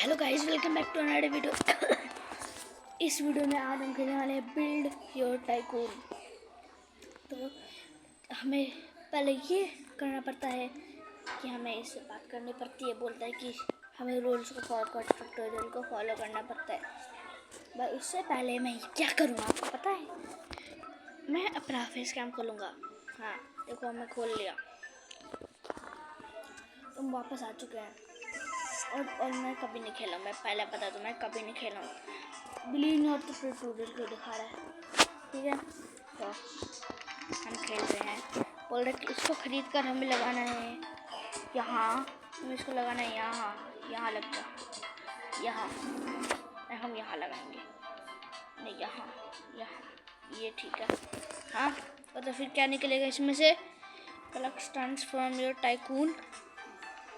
Hello guys, welcome back to another video. इस video में आज हम खेलने वाले हैं बिल्ड योर टाइकून। तो हमें पहले ये करना पड़ता है कि हमें इससे बात करनी पड़ती है। बोलता है कि हमें रूल्स को फॉलो कर, ट्यूटोरियल को फॉलो करना पड़ता है। बस उससे पहले मैं क्या करूँगा आपको पता है? मैं अपना फेस कैम खोलूँगा। हाँ देखो, मैं खोल लिया। तुम वापस आ चुके हैं और मैं कभी नहीं खेला। मैं पहले बता दूँ, मैं कभी नहीं खेला हूँ। बिलीव नॉट तो ट्यूटोरियल को दिखा रहा है, ठीक है? तो हम खेल रहे हैं। बोल रहे कि इसको खरीद कर हमें लगाना है यहाँ, हमें इसको लगाना है यहाँ, यहाँ लग जा, यहाँ हम यहाँ लगाएंगे, नहीं यहाँ, यहाँ, ये ठीक है। हाँ, और तो फिर क्या निकलेगा इसमें से? Collect stones from your tycoon.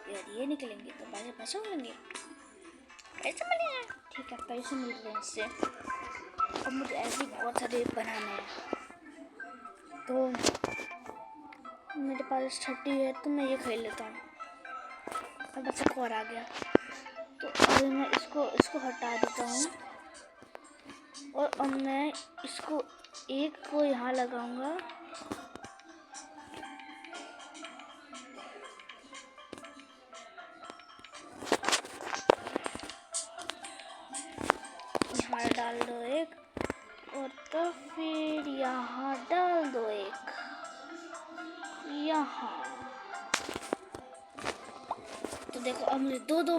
यार ये निकलेंगे तो पैसे मिलेंगे, पैसे मिलेंगे, ठीक है, पैसे मिल रहे हैं इससे। अब मुझे ऐसे बहुत सारे बनाने हैं, तो मेरे पास 30 है, तो मैं ये खरीद लेता हूँ। अब बच्चा को और आ गया, तो अभी मैं इसको हटा देता हूँ और अब मैं इसको एक को यहाँ लगाऊंगा। यहाँ डाल दो एक, और तो फिर यहाँ डाल दो एक, यहाँ। तो देखो अब मुझे दो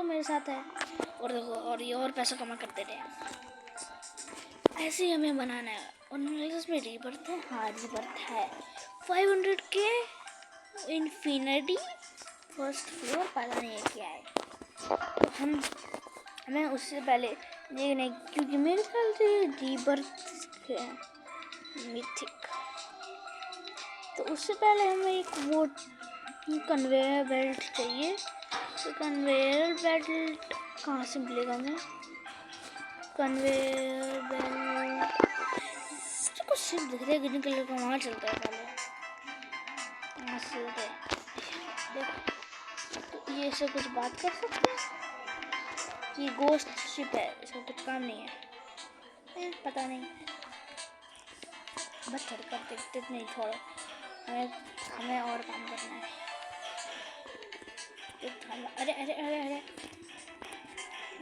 मेरे साथ है, और देखो और ये और पैसा कमा करते रहे। ऐसे ही हमें बनाना है। और में रीबर्थ है, हाँ रीबर्थ है। 500 के इन्फिनिटी फर्स्ट फ्लोर, पता नहीं है क्या है। तो हमें उससे पहले देखना, क्योंकि मेरे ख्याल से रीबर्थ है मिथिक। तो उससे पहले हमें एक वो कन्वेयर बेल्ट चाहिए। तो कन्वेयर बेल्ट कहाँ से मिलेगा हमें? कन्वेयर बेल्ट कुछ सिर्फ दिख रहा है, ग्रीन कलर का, वहाँ चलता है पहले, वहाँ से देखो। तो ये से कुछ बात कर सकते हैं? ये गोस्ट शिप है, इसका कुछ काम नहीं है, पता नहीं, बस कर देखते नहीं, छोड़ो, हमें और काम करना है। अरे अरे अरे अरे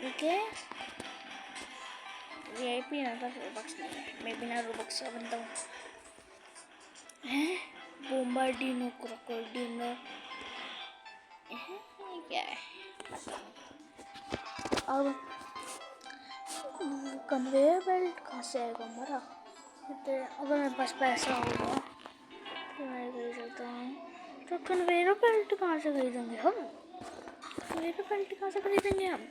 देखिए, VIP ना तो रोबक्स नहीं है, मैं बिना रोबक्स का बनता हूँ। हैं बोम्बार्डिनो, क्रोकोडिनो, क्या है? अब कन्वेयर बेल्ट कहाँ से आएगा हमारा? अगर मेरे पास पैसा होगा तो मैं खरीद सकता हूँ। तो कन्वेयर बेल्ट कहाँ से खरीदेंगे हम?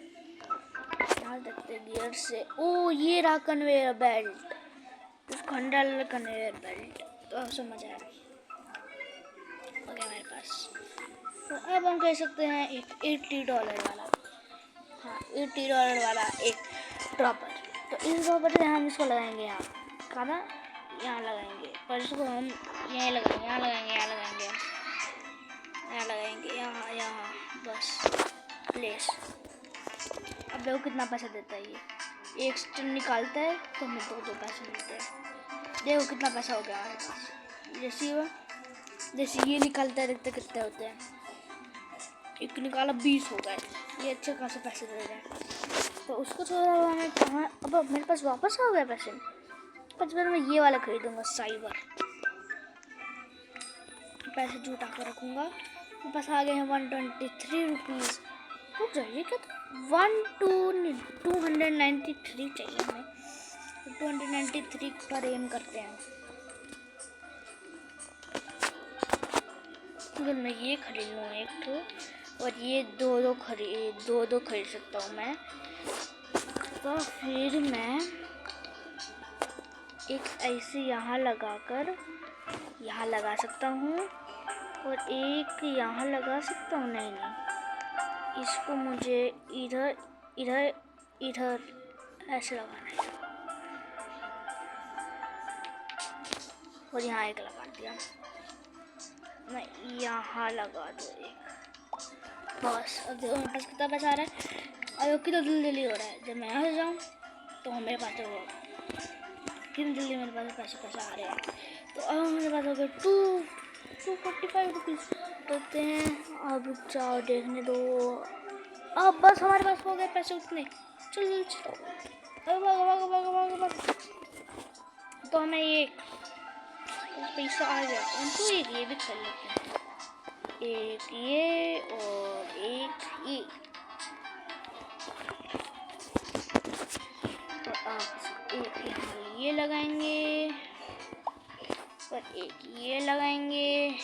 यहाँ देखते गियर से। ओ ये रहा कन्वेयर बेल्ट, खंडल कन्वेयर बेल्ट। तो अब समझ आया हो गया मेरे पास। तो अब हम कह सकते हैं एक $80 वाला, हाँ $80 वाला एक ड्रॉपर। तो इस ड्रॉपर से हम इसको लगाएंगे यहाँ, कहाँ? यहाँ लगाएंगे, पर इसको हम यहीं लगाएंगे, यहाँ लगाएंगे, यहाँ लगाएंगे, यहाँ लगाएंगे, यहाँ बस प्लेस। अब देखो कितना पैसा देता है ये। एक स्टन निकालता है तो हमें दो पैसे मिलते हैं। देखो कितना पैसा हो गया हमारे पास। जैसे ये निकालता है, देखते कितने होते हैं। एक निकाला 20 हो गए, ये अच्छे खासे पैसे दे रहे हैं। तो उसको थोड़ा हमें कहाँ, अब मेरे पास वापस आ गया पैसे। पर मैं ये वाला खरीदूंगा, साइबर। पैसे जुटा कर रखूँगा। मेरे पास आ गए हैं 123 रुपीज़। तो चाहिए क्या? तो 293 चाहिए हमें, तो 293 पर एम करते हैं। अगर मैं ये खरीद लूँ एक तो, और ये दो खरीद सकता हूँ मैं, तो फिर मैं एक ऐसे यहाँ लगाकर यहाँ लगा सकता हूँ, और एक यहाँ लगा सकता हूँ। नहीं, इसको मुझे इधर इधर इधर ऐसे लगाना है, और यहाँ एक लगा दिया। मैं यहाँ लगा दूँ एक, बस। अब देखो मेरे पास कितना पैसा आ रहा है, और कितना जल्दी हो रहा है। जब मैं यहाँ से जाऊँ तो मेरे पास तो कितनी जल्दी मेरे पास पैसे आ रहे हैं। तो अब मेरे पास हो गए 245 रुपीज़ होते हैं। अब रुक जाओ, देखने दो। अब बस हमारे पास हो गए पैसे उतने। चलो तो हमें ये पैसा आ गया तो एक ये भी कर लेते हैं, एक ये और एक ये। तो आप एक यहाँ ये लगाएंगे और एक ये लगाएंगे।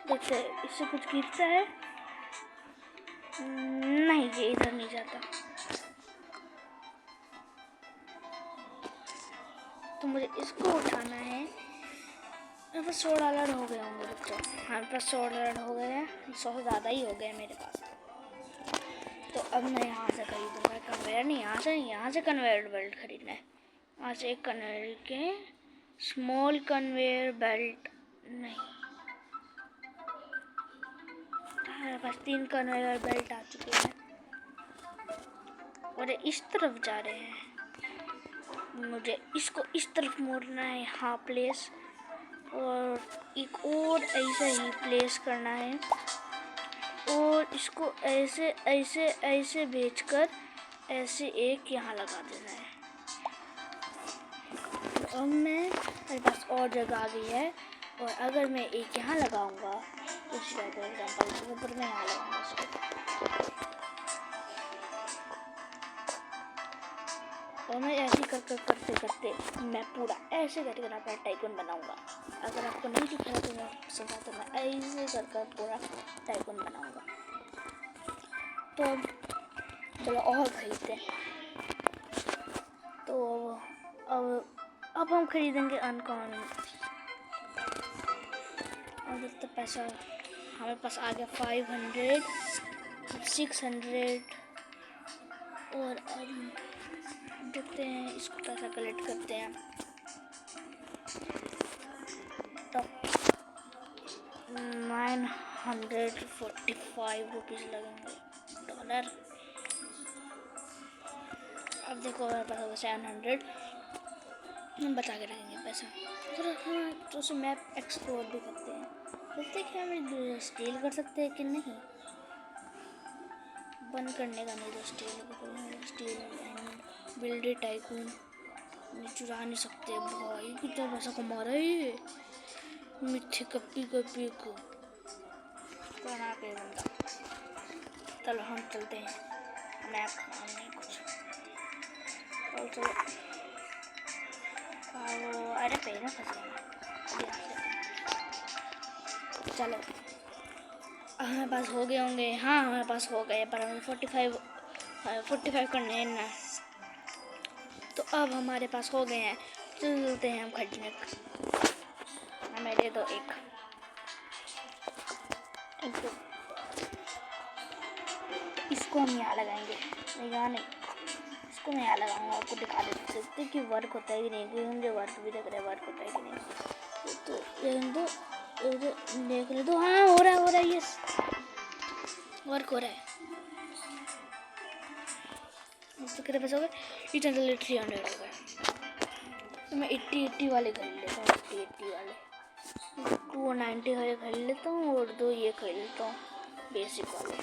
देखते इससे कुछ गिरता है? नहीं, ये इधर नहीं जाता। तो मुझे इसको उठाना है। मेरे पास $100 हो गए होंगे। रुक जाओ, हमारे पास $100 हो गए हैं, 100 से ज़्यादा ही हो गए मेरे पास। तो अब मैं यहाँ से खरीदूँगा कन्वेयर, नहीं यहाँ से कन्वेयर बेल्ट खरीदना है। यहाँ से एक कन्वेयर के स्मॉल कन्वेयर बेल्ट नहीं, मेरे पास 3 कन्वेयर बेल्ट आ चुके हैं और इस तरफ जा रहे हैं। मुझे इसको इस तरफ मोड़ना है, यहाँ प्लेस, और एक और ऐसे ही प्लेस करना है और इसको ऐसे ऐसे ऐसे भेजकर ऐसे एक यहाँ लगा देना है। तो अब मेरे पास और जगह आ गई है और अगर मैं एक यहाँ लगाऊंगा, उसी टाइप का एग्जाम्पल ऊपर मैं यहाँ लगाऊंगा इसको, और मैं ऐसे करते करते मैं पूरा ऐसे करके अपना टाइकून बनाऊंगा। अगर आपको नहीं दिख रहा तो मैं समझा, तो मैं ऐसे कर पूरा टाइकून बनाऊंगा। तो चलो और खरीदते हैं। तो अब हम खरीदेंगे अनकॉमन। और जितना पैसा हमारे पास आ गया 500, 600, और अब देखते हैं इसको पैसा कलेक्ट करते हैं। तो 945 रुपीज़ लगेंगे $। अब देखो मेरे पास होगा 700, हम बचा के रखेंगे पैसा। फिर हाँ, तो उसे मैप एक्सप्लोर भी करते हैं, देखते हैं कि हम स्टील कर सकते हैं कि नहीं। बंद करने का नहीं, तो स्टील बिल्ड टाइकून चुरा नहीं सकते। भाई कितना पैसा कमा रहा है ये मिठे कप्पी को बना के बंदा। चलो हम चलते हैं, मैं काम नहीं कुछ। और चलो अरे पैर में फंस गया। चलो हमारे पास हो गए होंगे, हाँ हमारे पास हो गए, पर हमें 45 करने हैं ना। तो अब हमारे पास हो गए हैं, चलते हैं हम खरीदने। हमें दे दो एक दो। इसको हम यहाँ लगाएंगे, यहाँ नहीं, इसको मैं यहाँ लगाऊंगा। आपको दिखा देते कि वर्क होता है कि नहीं, क्योंकि मुझे वर्क भी देख रहे हैं, वर्क होता है कि नहीं। तो देख ले तो, हाँ हो रहा है, यस वर्क हो रहा है। तो कितने पैसे हो गए? 300 हो गए। तो मैं 80 वाले खरीद लेता हूँ, 80 वाले 290 वाले खरीद लेता हूँ और 2 ये खरीद लेता हूँ बेसिक वाले।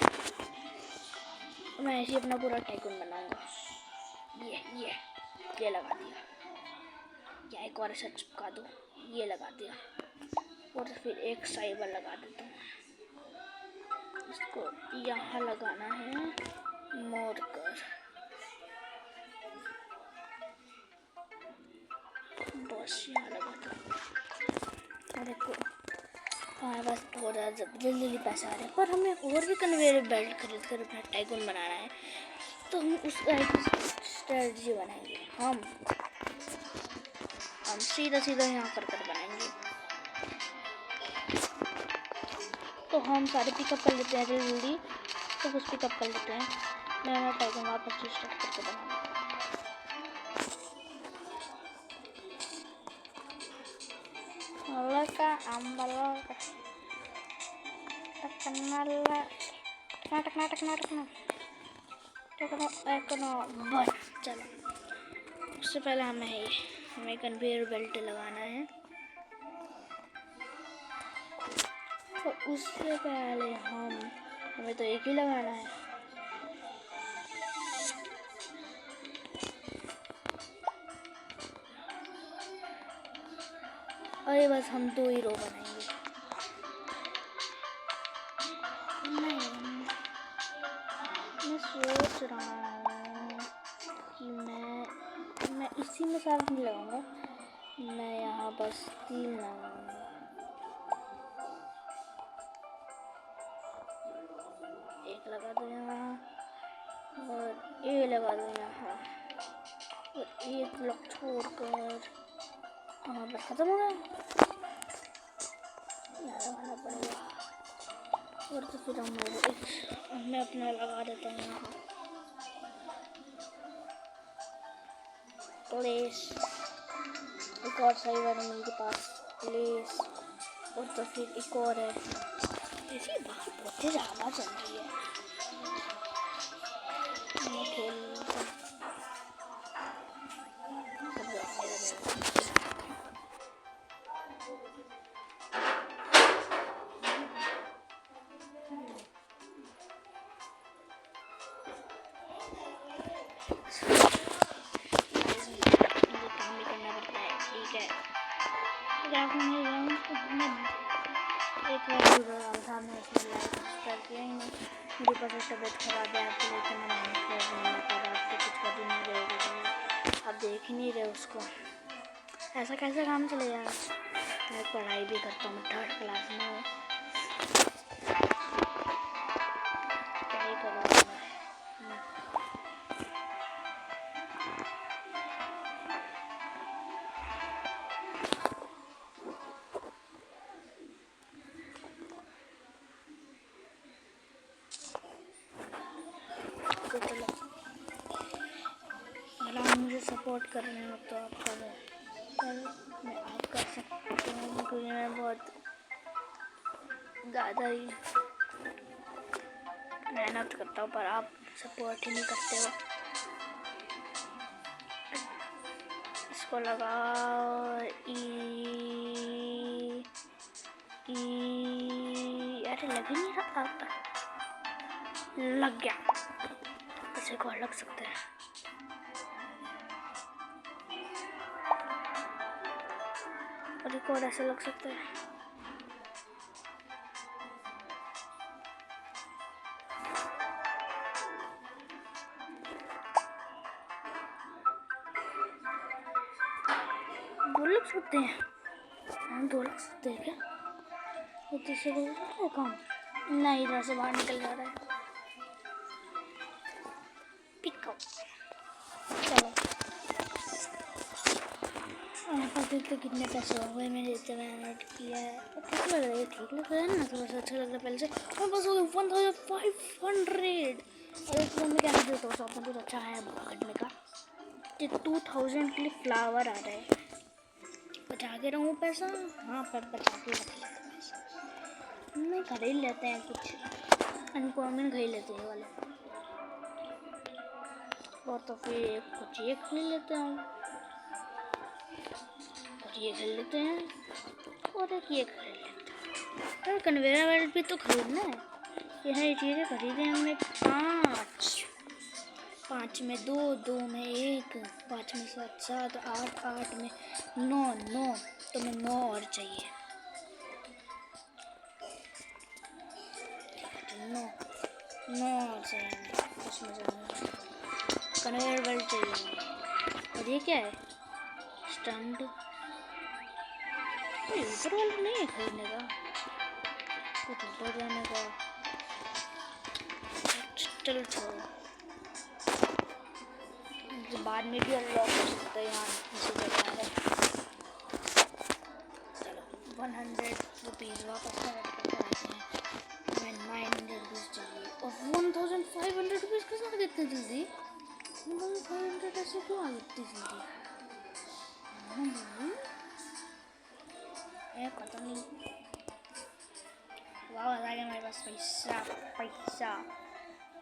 मैं ऐसे अपना पूरा टाइकून बनाऊंगा। ये लगा दिया, या एक और ऐसा चिपका दो, ये लगा दिया, और फिर एक साइबर लगा देता हूँ। इसको यहाँ लगाना है मोड़ कर, बस यहाँ लगा दो। और देखो हमारे पास बहुत ज़्यादा जल्दी पैसा आ रहा है, पर हमें और भी कन्वेयर बेल्ट खरीद कर अपना टाइकून बनाना है। तो हम उस स्ट्रेटजी बनाएंगे, हम सीधा यहाँ कर बनाएंगे। तो हम सारे पिकअप कर लेते हैं जल्दी, तो कुछ पिकअप कर लेते हैं। मैं अपना टाइकून वापस स्टार्ट करके बनाऊंगा। आंबला बस चलो। उससे पहले हमें कन्वेयर बेल्ट लगाना है, और उससे पहले हमें तो एक ही लगाना है। अरे बस हम 2 ही रो बनाएंगे। मैं सोच रहा हूँ कि मैं इसी में सारा नहीं लगाऊंगा, मैं यहाँ बस 3 लगाऊंगा। एक लगा दो यहाँ, और ये लगा दो यहाँ, और एक ब्लॉक छोड़कर हाँ बस खत्म हो गया। यहाँ लगाना पड़ेगा, और तो फिर मैं अपना लगा देता हूँ यहाँ। प्लेस एक और सही बार है मेरे पास, प्लेस। और तो फिर एक और है, ऐसी बात बहुत तेज आवाज़ चल रही है। मैं खेल काम भी करना पड़ता है, ठीक है। एक बार सामने उसमें लाइक कर दिया ही नहीं। मेरे पास तबियत खराब है, आपको लेकर मैं मेहनत कर रही हूँ, पर आपसे कुछ कर ही नहीं रहे, आप देख ही नहीं रहे उसको। ऐसा कैसे काम चलेगा? मैं पढ़ाई भी करता हूँ, 3rd क्लास में हूँ, क्या ही करूँगा मैं। चलो, अगर आप मुझे सपोर्ट कर रहे हो तो आप करो, पर मैं आप कर सकती हूँ क्योंकि मैं बहुत ज़्यादा ही मेहनत करता हूँ, पर आप सपोर्ट ही नहीं करते हो। इसको लगाओ, अरे लग ही नहीं रहा, लग गया। इसे को लग सकता है, और एक और ऐसा लग सकता है। दो लग सकते हैं, हाँ 2 लग सकते हैं क्या? ये तीसरे को लग रहा है काम, नहीं इधर से बाहर निकल जा रहा है। पिको चलो, देखते कितने पैसे हो गए मैंने इतना मेहनत किया है। ठीक लग रहा है, ठीक लग रहा है ना, थोड़ा सा अच्छा लग रहा है पहले से। और बस हो गया 1500। और एक में क्या नहीं देता, तो कुछ अच्छा है खरीदने का। कि 2000 के लिए फ्लावर आ रहा है, बचा के रहूँ पैसा, हाँ पर बचा के रख लेते पैसा, नहीं खरीद लेते हैं कुछ अनकॉमन खरीद लेते हैं वाले, और तो फिर कुछ ये खरीद लेते हैं, और ये खरीद लेते हैं, और एक ये खरीद लेते हैं। कन्वेयर बेल्ट भी तो खरीदना है, यह चीज़ें खरीदे हमने 5 में 2, 2 में 1, 5 में 7, 7, 8, 8 में 9, तो मैं 9 और चाहिए, 9 और चाहिए, उसमें कन्वेयर बेल्ट चाहिए। और ये क्या है? स्टैंड, ऊपर वाला नहीं है खरीदने का, कुछ ऊपर जाने का, चलो छोड़ो, बाद में भी अनलॉक हो सकता है यहाँ इसी जगह है। चलो 100 रुपीज़ वापस करते हैं, हमें 900 रुपीज़ चाहिए, और 1500 रुपीज़ कैसे आ गए इतने जल्दी? 1500 ऐसे क्यों आ गए इतनी जल्दी? पता नहीं। पास पैसा पैसा।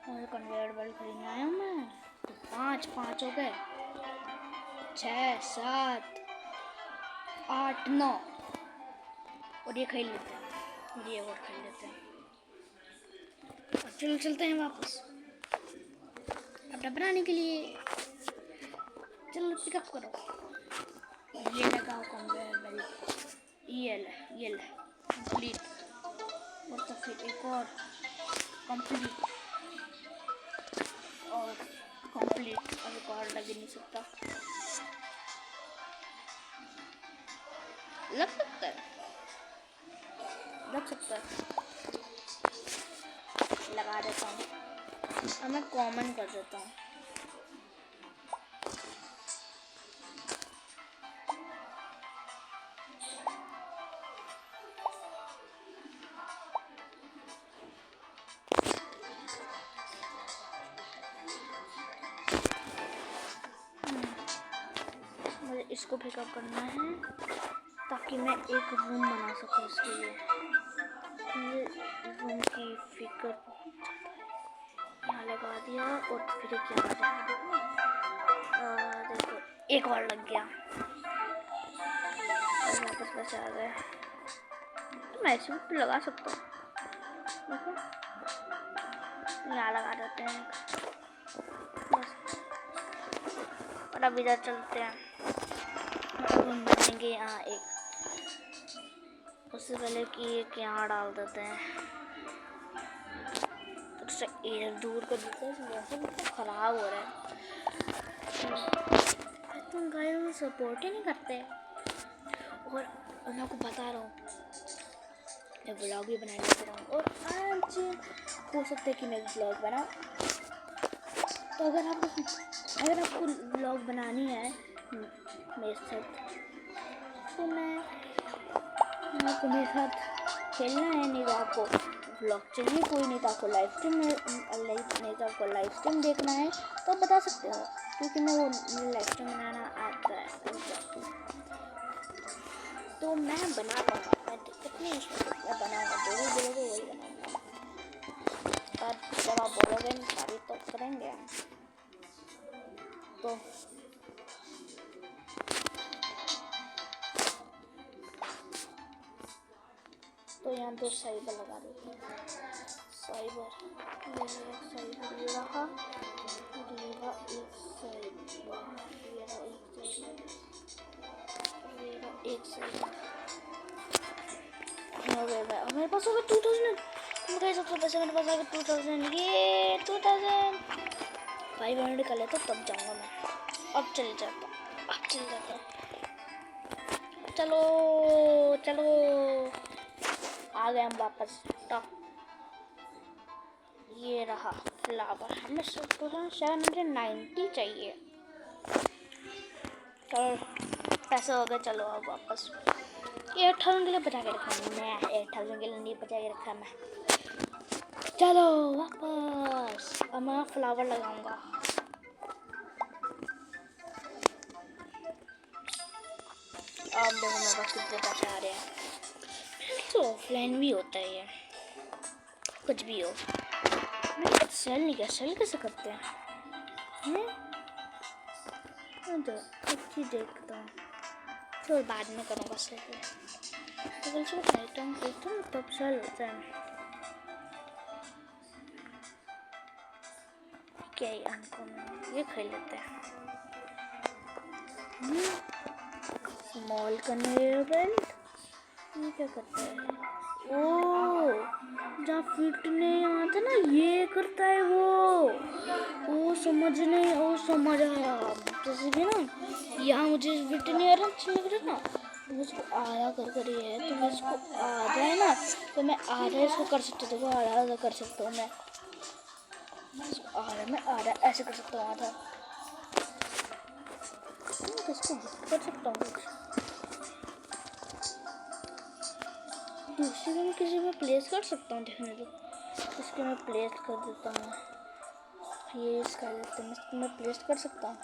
और कन्वेयर बेल्ट खरीदने आया हूँ मैं। तो 5 हो गए, 6 7 8 9 और ये खरीद लेते हैं, और ये और खरीद लेते हैं और चलते हैं वापस अपना बनाने के लिए। चलो पिकअप करो, ये लगाओ कन्वेयर बेल्ट, ये ले कंप्लीट। और तो फिर एक और कंप्लीट और कंप्लीट। अब एक और लग ही नहीं सकता, लग सकता है लगा देता हूँ। अब मैं कॉमन कर देता हूँ। मुझे इसको पिकअप करना है ताकि मैं एक रूम बना सकूँ इसके लिए। मुझे रूम की फिकर यहाँ लगा दिया और फिर क्या देखो एक और लग गया और वापस बस आ गए। तो मैं ऐसे भी लगा सकता हूँ, देखो यहाँ लगा देते हैं बस। और अब इधर चलते हैं, अब हम बनाएंगे यहाँ एक। उससे पहले कि एक यहाँ डाल देते हैं, उससे एयर दूर कर देते हैं। वैसे भी तो खराब हो रहा है, तुम गायों में सपोर्ट ही नहीं करते। और मैं आपको बता रहा हूँ, मैं व्लॉग भी बनाने लग रहा हूँ और आज हो सकता है कि मैं व्लॉग बनाऊँ। तो अगर आपको व्लॉग बनानी है मेरे साथ, तो आपको मेरे साथ खेलना है। नहीं तो आपको व्लॉग चाहिए कोई, नहीं तो आपको लाइव स्ट्रीम देखना है तो बता सकते हो, क्योंकि मैं वो लाइव स्ट्रीम बनाना आता है। तो मैं बना पाऊँगा, मैं दिक्कत नहीं उसमें, मैं बनाऊँगा। जो भी बोलोगे वही बनाऊँगा। पर जब आप बोलोगे तभी तो करेंगे हम। तो यहाँ 2 साइबर लगा देते हैं। साइबर ये रहा, एक साइबर हो गया। मेरे पास होगा 2000। तुम कह सकते हो पैसे मेरे पास आगे 2000। ये 2500 कर लेता तब जाऊँगा मैं। अब चल जाता चलो आ गए हम वापस। टॉप ये रहा फ्लावर, हमें 790 चाहिए। चलो पैसे हो गए, चलो अब वापस। ये 8000 के लिए बचा के रखा मैं, 8000 के लिए नहीं बचा के रखा मैं। चलो वापस, अब मैं फ्लावर लगाऊंगा। अब देखो मेरे पास कितने पैसे आ रहे हैं। तो ऑफलाइन भी होता है ये, कुछ भी हो। मैं सेल नहीं किया, सेल कैसे करते हैं? तो अच्छी देखता हूँ, फिर बाद में करूँगा सेल। तो कल से आइटम तब सेल होता है। क्या ही अनकॉमन, ये खरीद लेते हैं। स्मॉल कन्वेयर बेल्ट, ये क्या करता है? ओ जहाँ फिट नहीं आता ना, ये करता है वो समझ आया। जैसे कि ना यहाँ मुझे फिट नहीं आ रहा, अच्छा लग रहा ना, तो उसको आधा कर ये है, तो मैं इसको आधा है ना, तो मैं आधा इसको कर सकता हूँ। देखो आधा कर सकता हूँ मैं आधा ऐसे कर सकता हूँ। आधा इसको कर सकता हूँ। दूसरी को मैं किसी में प्लेस कर सकता हूँ, देखने दो। इसको मैं प्लेस कर देता हूँ, ये इसका लेते हैं, इसको मैं प्लेस कर सकता हूँ।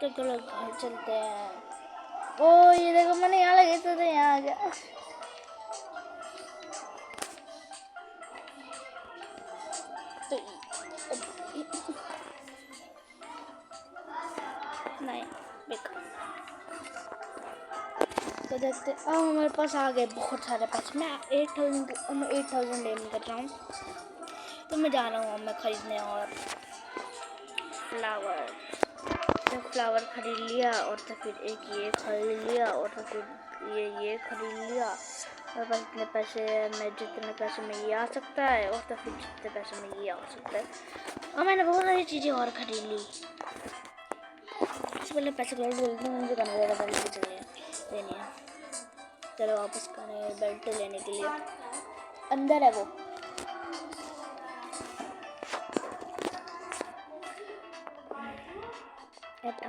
तो चलो घर चलते हैं। ओ ये देखो मैंने यहाँ लगे तो यहाँ आ गया। तो नहीं बेकार। तो देखते अब हमारे पास आ गए बहुत सारे पैसे। मैं 8000 एम कर रहा हूँ। तो मैं जा रहा हूँ मैं खरीदने और फ्लावर। तो फ्लावर खरीद लिया और तो फिर एक ये खरीद लिया और तो फिर ये खरीद लिया। और बस इतने पैसे में जितने पैसे में ये आ सकता है और तो फिर जितने पैसे में ये आ सकता है। और मैंने बहुत सारी चीज़ें और खरीद ली। इससे पहले पैसे बोलते हैं मुझे कन्वेयर बेल्ट लेनी है। चलो वापस कन्वेयर बेल्ट लेने के लिए अंदर है वो।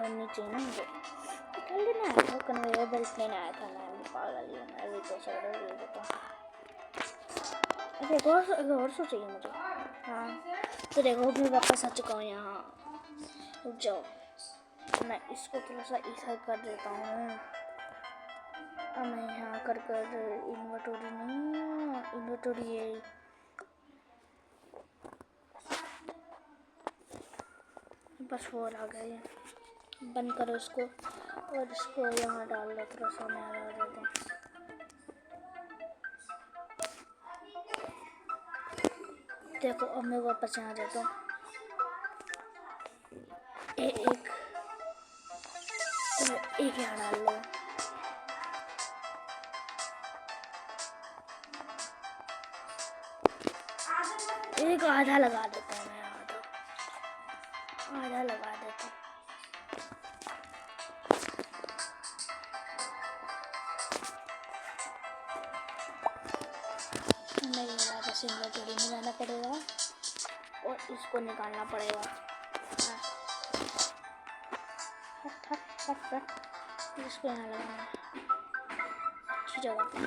नीचे ना मुझे लेना आया था कन्वेयर बेल्ट लेना आया था। मैं पागल ही हूँ। मैं भी तो सब ले देता हूँ। एक और सो चाहिए मुझे। हाँ तो देखो मैं वापस आ चुका हूँ यहाँ। रुक जाओ मैं इसको थोड़ा सा इधर कर देता हूँ। अब मैं यहाँ कर इन्वेंटरी नहीं इन्वेंटरी है। बस वो आ गया। बंद करो इसको और इसको यहाँ डाल दो। थोड़ा सा मैं आ जाता हूँ। देखो अब मैं वापस यहाँ जाता हूँ। एक यहाँ डाल लो। एक आधा लगा देता हूँ मैं। आधा लगा देता हूँ। नहीं वापस इन्वेंटरी में जाना पड़ेगा और इसको निकालना पड़ेगा। इसको यहाँ लगाना अच्छी जगह पे।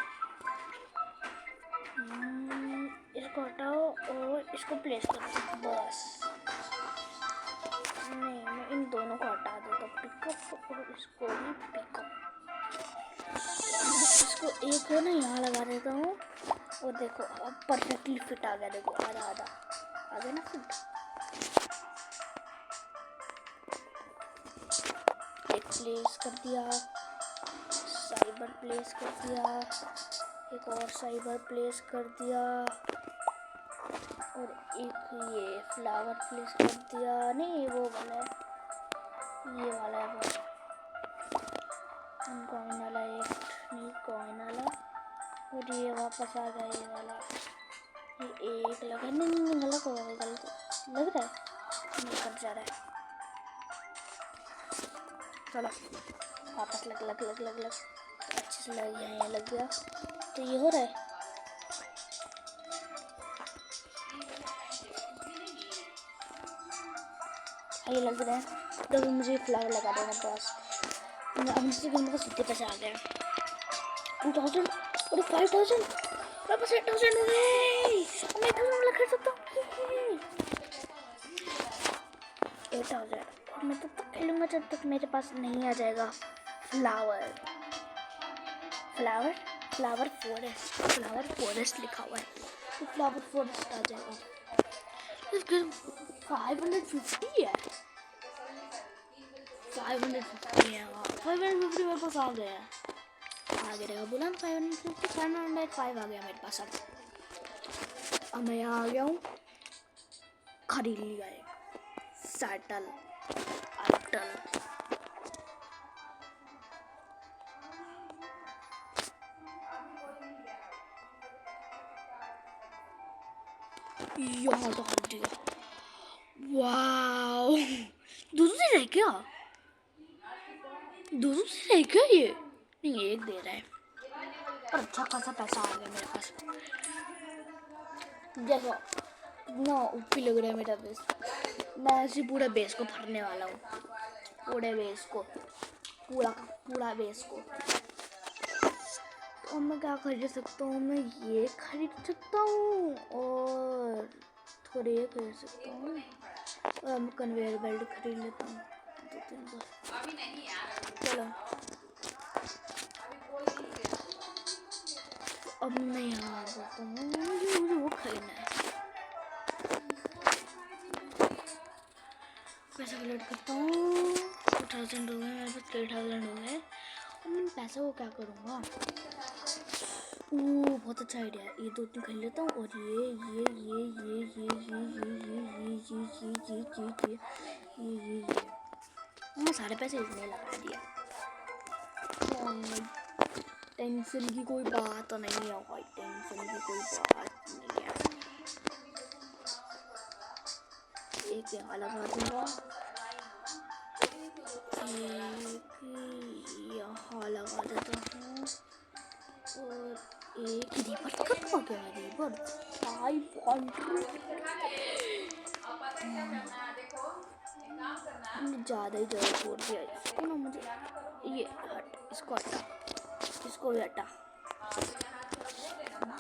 इसको हटाओ और इसको प्लेस कर दो बस। नहीं मैं इन दोनों को हटा देता हूँ। पिकअप और इसको भी पिकअप। इसको एक है ना यहाँ लगा देता हूँ और देखो अब परफेक्टली फिट आ गया। देखो आधा आधा आ गया ना फिट। एक प्लेस कर दिया। साइबर प्लेस कर दिया। एक और साइबर प्लेस कर दिया और एक ये फ्लावर प्लेस कर दिया। नहीं वो वाला है ये वाला है वो कॉइन वाला। एक नहीं कॉइन वाला और ये वापस आ गया ये वाला। ये एक लगा नहीं गलत हो रहा है। गलत लग रहा है नहीं कट जा रहा है। चलो वापस लग अच्छे से लग गया। यहाँ लग गया तो ये हो रहा है। ये लग रहा है तो मुझे फ्लावर लगा देना बस। अब मुझसे मेरे पास कितने पैसे आ गए 2000 और 5000 वापस 8000 हो गए। मैं 8000 वाला खरीद सकता हूँ 8000 और मैं तब तक खेलूँगा जब तक मेरे पास नहीं आ जाएगा फ्लावर फॉरेस्ट लिखा हुआ है। तो फ्लावर फॉरेस्ट आ जाएगा। इसके 550 है 550 है। 550 मेरे पास आ गया रहेगा बोला 550 आ गया मेरे पास। अब मैं यहाँ आ गया हूँ। खरीद लिया है सैटल अटल। यहाँ डाल दिया। वाओ 200 से रह क्या 200 से रह क्या ये नहीं एक दे रहा है और अच्छा खासा पैसा आ गया मेरे पास। देखो ना ऊपर लग रहा है मेरा बेस। मैं ऐसे पूरा बेस को भरने वाला हूँ। पूरे बेस को पूरा बेस को। तो मैं क्या खरीद सकता हूँ। मैं ये खरीद सकता हूँ और थोड़े ये खरीद सकता हूँ और मैं कन्वेयर बेल्ट खरीद लेता हूँ 2-3 चलो अब मैं यहाँ आ जाता हूँ, मुझे वो खरीदना है। पैसा कलेक्ट करता हूँ, 2000 हो गए मेरे पास, 3000 हो गए। अब मैं पैसा को क्या करूँगा? ओह बहुत अच्छा आइडिया है, ये 2-3 खरीद लेता हूँ और ये मैं सारे पैसे इसमें लगा दिया। टेंशन की कोई बात नहीं है भाई, टेंशन की कोई बात नहीं है। एक यहाँ लगा दूँगा, एक यहाँ लगा देता हूँ और एक रिबर्थ कब आ गया? रिबर्थ 500 ज़्यादा ही जगह छोड़ दिया इसको ना। मुझे ये हट, इसको हटा, इसको भी हटा,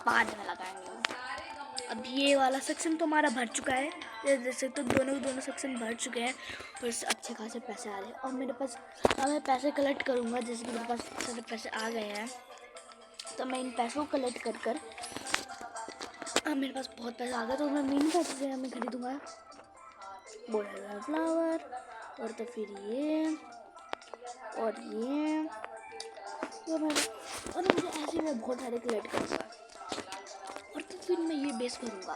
बाद में लगाएंगे। अब ये वाला सेक्शन तो हमारा भर चुका है, ये देख सकते हो दोनों सेक्शन भर चुके हैं और अच्छे खासे पैसे आ रहे हैं। और मेरे पास अब मैं पैसे कलेक्ट करूँगा, जैसे कि मेरे पास सारे पैसे आ गए हैं तो मैं इन पैसों को कलेक्ट कर अब मेरे पास बहुत पैसा आ गया तो मैं मेन पैसे से मैं खरीदूँगा बोला फ्लावर और तो फिर ये और ये और मुझे ऐसे में बहुत सारे कलेक्ट करूँगा और तो फिर मैं ये बेस करूँगा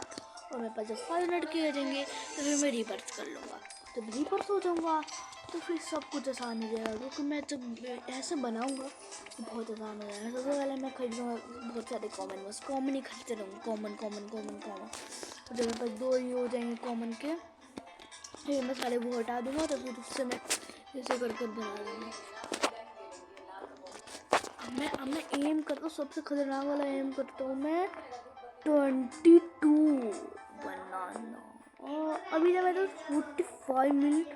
और मेरे पास जब 500 के आ जाएंगे तो फिर मैं रिबर्थ कर लूँगा। जब रिबर्थ हो जाऊँगा तो फिर सब कुछ आसान हो जाएगा, क्योंकि मैं जब ऐसे बनाऊँगा तो बहुत आसान हो जाएगा। सबसे पहले मैं खरीदूँगा बहुत सारे कॉमन, बस कॉमन ही खरीदते रहूँगा, कॉमन। तो जब मेरे पास 2 ही हो जाएंगे कॉमन के, फिर मैं सारे वो हटा दूँगा तो फिर उससे मैं ऐसे कर बना दूँगा। अब मैं एम करता हूँ, सबसे खतरनाक वाला एम करता हूँ मैं 22 बनाना। और अभी जब मैं तो 45 मिनट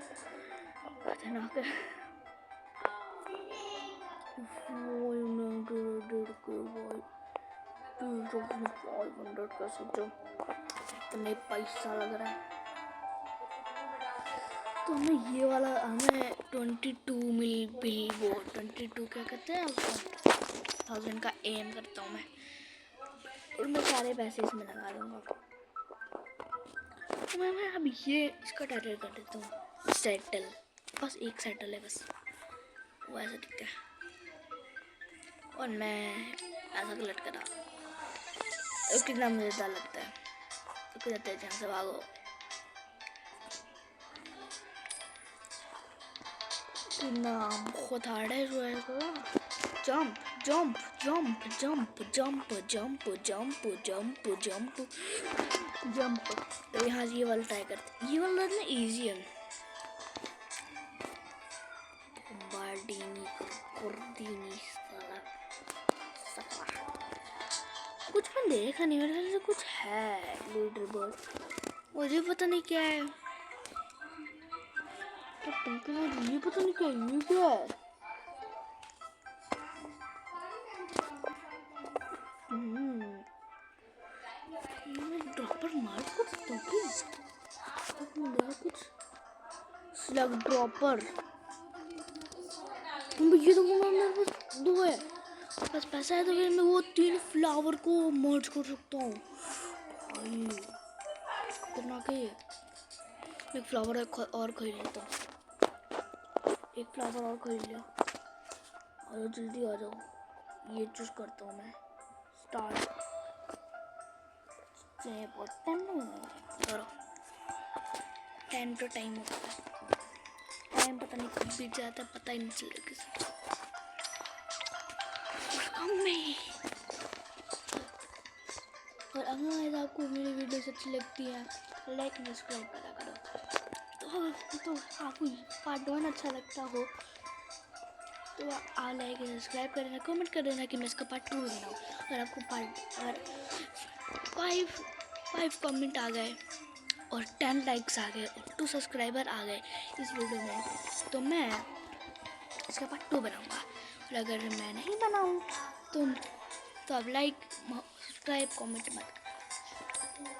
खतरनाक है। इतने पैसा लग रहा है तो हमें ये वाला हमें 22 बिल 22 क्या कहते हैं 1000 का एम करता हूँ मैं और मैं सारे पैसे इसमें लगा दूँगा। तो मैं अब ये इसका टाइटल कर देता हूँ सेटल, बस एक सेटल है बस, वो ऐसा दिखता है। और मैं ऐसा कलेक्ट करा तो कितना मज़ेदार लगता है। तो कहते हैं जहाँ से भागो, कितना बहुत हार्ड है जो है तो jump jump jump jump jump jump jump jump jump jump. तो यहाँ ये वाला ट्राई करते, ये वाला ना इजी है। कुछ मैं देखा नहीं, मेरे ख्याल से कुछ है लीडर बोर्ड, मुझे पता नहीं क्या है। तो ये पता नहीं क्या ये क्या है। ड्रॉपर मार कुछ तो कुछ स्लग ड्रॉपर ये तो मेरे पास 2 है, बस पैसा है तो फिर मैं वो 3 फ्लावर को मर्ज कर सकता हूँ भाई, खतरनाक है ये। एक फ्लावर और खरीद लेता हूँ, एक फ्लावर और खरीद लिया। आ जाओ जल्दी आ जाओ, ये चूज करता हूँ मैं स्टार्ट। बहुत टाइम करो, टाइम तो टाइम होता है, टाइम पता नहीं कब बीत जाता है, पता ही नहीं चलता किसी। और अगर आपको मेरी वीडियोस अच्छी लगती है लाइक एंड सब्सक्राइब करा करो। तो आपको पार्ट 1 अच्छा लगता हो तो आप लाइक एंड सब्सक्राइब कर देना, कमेंट कर देना कि मैं इसका पार्ट 2 बनाऊँ। और आपको अगर 5 कमेंट आ गए और 10 लाइक्स आ गए और 2 सब्सक्राइबर आ गए इस वीडियो में तो मैं इसका पार्ट 2 बनाऊँगा। और अगर मैं नहीं बनाऊँ तो आप लाइक सब्सक्राइब कमेंट मत करना।